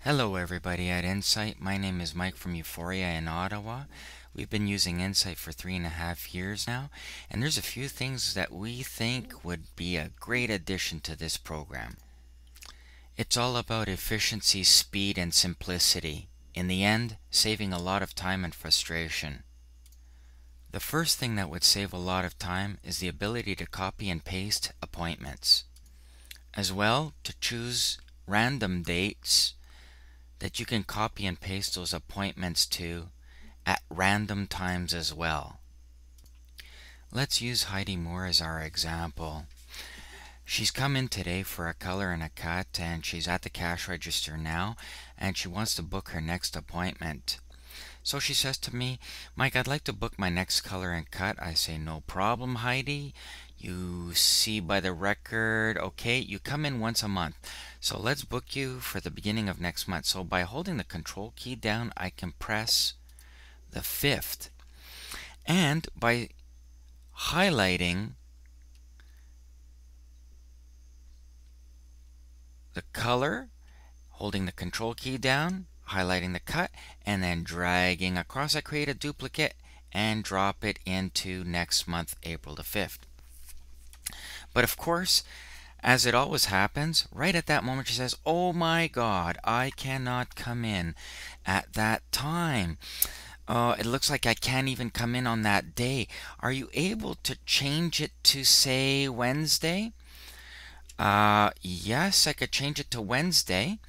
Hello everybody at Insight. My name is Mike from Euphoria in Ottawa. We've been using Insight for 3.5 years now, and there's a few things that we think would be a great addition to this program. It's all about efficiency, speed, and simplicity. In the end, saving a lot of time and frustration. The first thing that would save a lot of time is the ability to copy and paste appointments. As well, to choose random dates that you can copy and paste those appointments to at random times as well. Let's use Heidi Moore as our example. She's come in today for a color and a cut, and she's at the cash register now, and she wants to book her next appointment. So she says to me, "Mike, I'd like to book my next color and cut." I say, "No problem, Heidi. You see by the record, okay, you come in once a month. So let's book you for the beginning of next month." So by holding the control key down, I can press the 5th. And by highlighting the color, holding the control key down, highlighting the cut, and then dragging across, I create a duplicate and drop it into next month, April the 5th. But of course, as it always happens, right at that moment she says, "Oh my God, I cannot come in at that time. It looks like I can't even come in on that day. Are you able to change it to, say, Wednesday?" Yes, I could change it to Wednesday.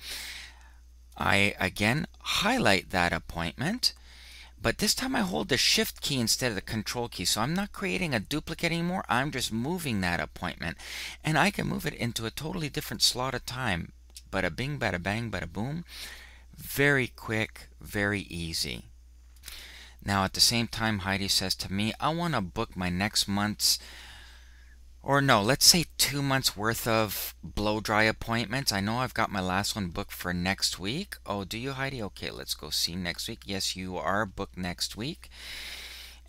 I again highlight that appointment, but this time I hold the Shift key instead of the Control key. So I'm not creating a duplicate anymore. I'm just moving that appointment, and I can move it into a totally different slot of time. Bada bing, bada bang, bada boom. Very quick, very easy. Now at the same time, Heidi says to me, "I want to book my next month's," or no, let's say 2 months worth of blow dry appointments. I know I've got my last one booked for next week. Oh, do you, Heidi? Okay, let's go see next week. Yes, you are booked next week.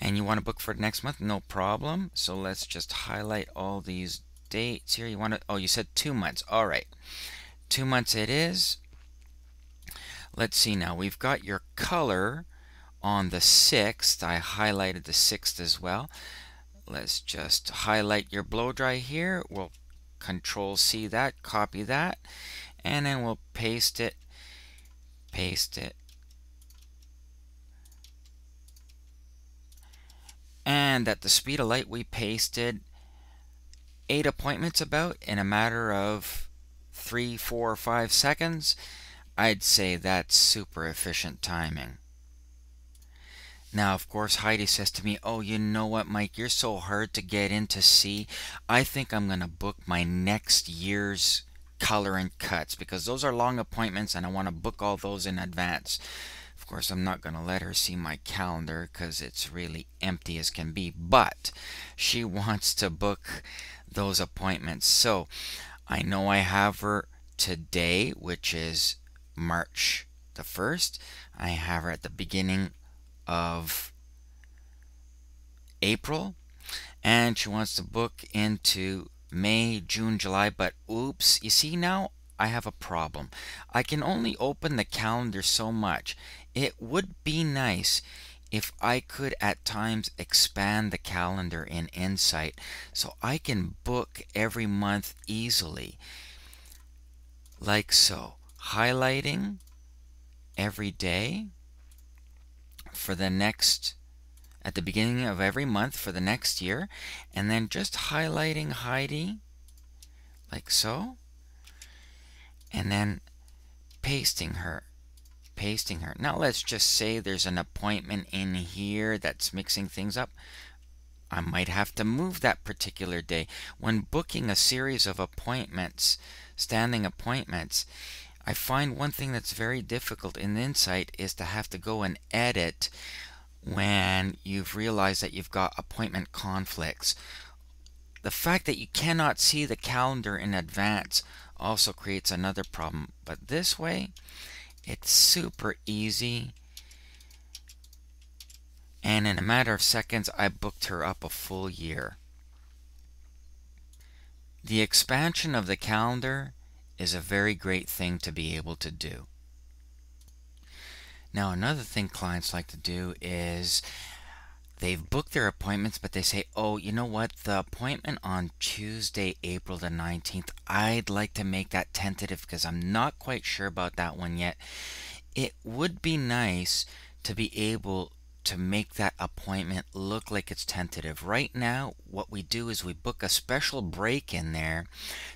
And you want to book for next month? No problem. So let's just highlight all these dates here. You want to, oh, you said 2 months. All right. 2 months it is. Let's see now. We've got your color on the 6th. I highlighted the 6th as well. Let's just highlight your blow dry here. We'll Control C that, copy that, and then we'll paste it, and at the speed of light we pasted 8 appointments about in a matter of 3, 4, 5 seconds. I'd say that's super efficient timing. Now, of course, Heidi says to me, "Oh, you know what, Mike, you're so hard to get in to see. I think I'm going to book my next year's color and cuts because those are long appointments and I want to book all those in advance." Of course, I'm not going to let her see my calendar because it's really empty as can be, but she wants to book those appointments. So I know I have her today, which is March the 1st. I have her at the beginning of April, and she wants to book into May, June, July, but oops, you see now I have a problem. I can only open the calendar so much. It would be nice if I could at times expand the calendar in Insight so I can book every month easily, like so, highlighting every day for the next, at the beginning of every month for the next year, and then just highlighting Heidi like so, and then pasting her. Now let's just say there's an appointment in here that's mixing things up. I might have to move that particular day. When booking a series of appointments, standing appointments, I find one thing that's very difficult in Insight is to have to go and edit when you've realized that you've got appointment conflicts. The fact that you cannot see the calendar in advance also creates another problem. But this way, it's super easy. And in a matter of seconds, I booked her up a full year. The expansion of the calendar is a very great thing to be able to do. Now, another thing clients like to do is they've booked their appointments, but they say, oh, you know what? The appointment on Tuesday, April the 19th, I'd like to make that tentative because I'm not quite sure about that one yet. It would be nice to be able to make that appointment look like it's tentative. Right now, what we do is we book a special break in there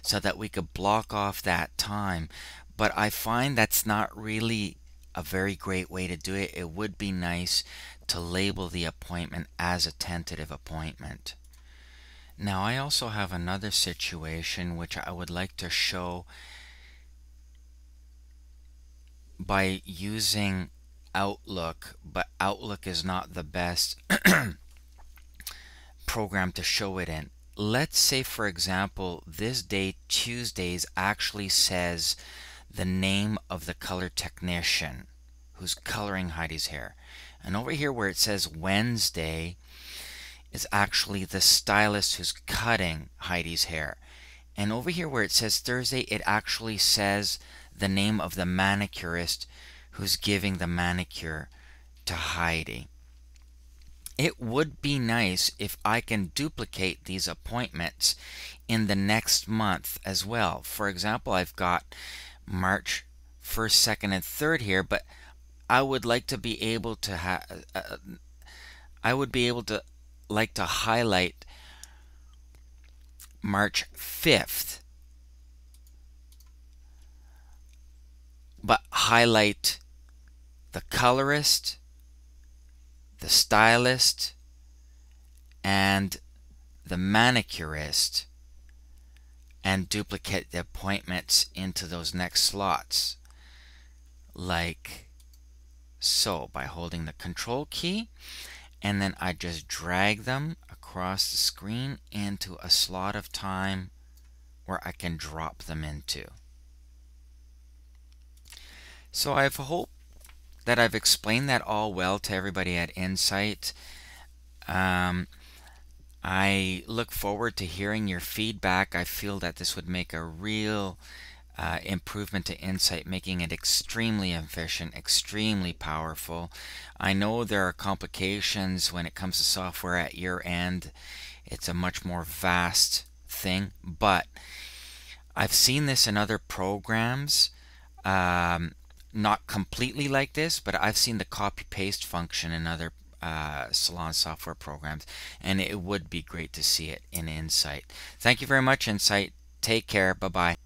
so that we could block off that time. But I find that's not really a very great way to do it. It would be nice to label the appointment as a tentative appointment. Now, I also have another situation which I would like to show by using Outlook, but Outlook is not the best program to show it in. Let's say, for example, this day, Tuesdays, actually says the name of the color technician who's coloring Heidi's hair. And over here where it says Wednesday is actually the stylist who's cutting Heidi's hair. And over here where it says Thursday, it actually says the name of the manicurist who's giving the manicure to Heidi. It would be nice if I can duplicate these appointments in the next month as well. For example, I've got March 1st, 2nd, and 3rd here, but I would like to be able to highlight March 5th, but highlight the colorist, the stylist, and the manicurist, and duplicate the appointments into those next slots, like so, by holding the control key, and then I just drag them across the screen into a slot of time where I can drop them into. So I hope that I've explained that all well to everybody at Insight. I look forward to hearing your feedback. I feel that this would make a real improvement to Insight, making it extremely efficient, extremely powerful. I know there are complications when it comes to software at your end. It's a much more vast thing, but I've seen this in other programs. Not completely like this, but I've seen the copy paste function in other Salon software programs, and it would be great to see it in Insight. Thank you very much, Insight. Take care. Bye bye.